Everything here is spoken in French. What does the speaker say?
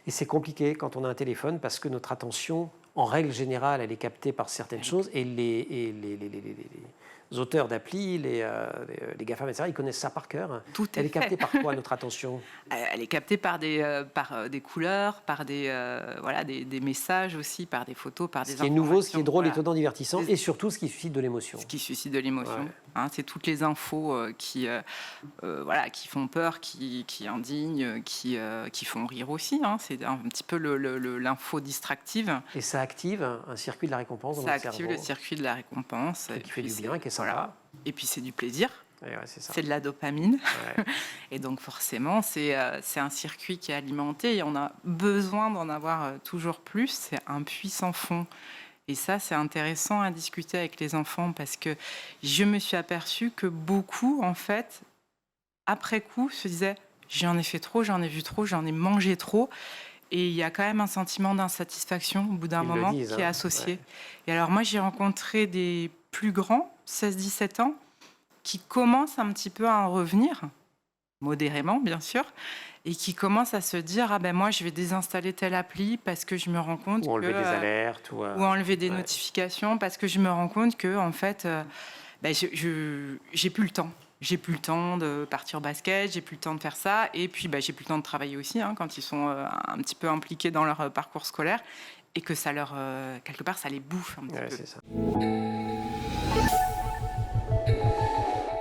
Et c'est compliqué quand on a un téléphone parce que notre attention, en règle générale, elle est captée par certaines choses et les auteurs d'applis, les GAFAM, etc., ils connaissent ça par cœur. Tout est Elle est fait. captée par quoi, notre attention? Elle est captée par des couleurs, par voilà, des messages aussi, par des photos, par Ce des qui est nouveau, ce qui est informations, drôle, voilà. étonnant, divertissant, et surtout ce qui suscite de l'émotion. Ce qui suscite de l'émotion. Ouais. Hein, c'est toutes les infos voilà, qui font peur, qui indignent, qui font rire aussi. Hein. C'est un petit peu l'info distractive. Et ça active un circuit de la récompense dans Ça notre active cerveau. le circuit de la récompense. Qui fait du bien et qui est sympa. Voilà. Et puis c'est du plaisir. Et ouais, c'est ça. C'est de la dopamine. Ouais. Et donc forcément, c'est un circuit qui est alimenté et on a besoin d'en avoir toujours plus. C'est un puits sans fond. Et ça, c'est intéressant à discuter avec les enfants parce que je me suis aperçue que beaucoup, en fait, après coup, se disaient « j'en ai fait trop, j'en ai vu trop, j'en ai mangé trop ». Et il y a quand même un sentiment d'insatisfaction au bout d'un Ils moment le disent, qui est hein. associé. Ouais. Et alors moi, j'ai rencontré des plus grands, 16-17 ans, qui commencent un petit peu à en revenir, modérément bien sûr, et qui commencent à se dire « ah ben moi, je vais désinstaller telle appli parce que je me rends compte Ou enlever que… des alertes. Ou enlever des ouais. notifications parce que je me rends compte que en fait, ben, j'ai plus le temps. J'ai plus le temps de partir au basket, j'ai plus le temps de faire ça, et puis ben, j'ai plus le temps de travailler aussi hein, quand ils sont un petit peu impliqués dans leur parcours scolaire, et que ça leur, quelque part, ça les bouffe un petit peu. C'est ça.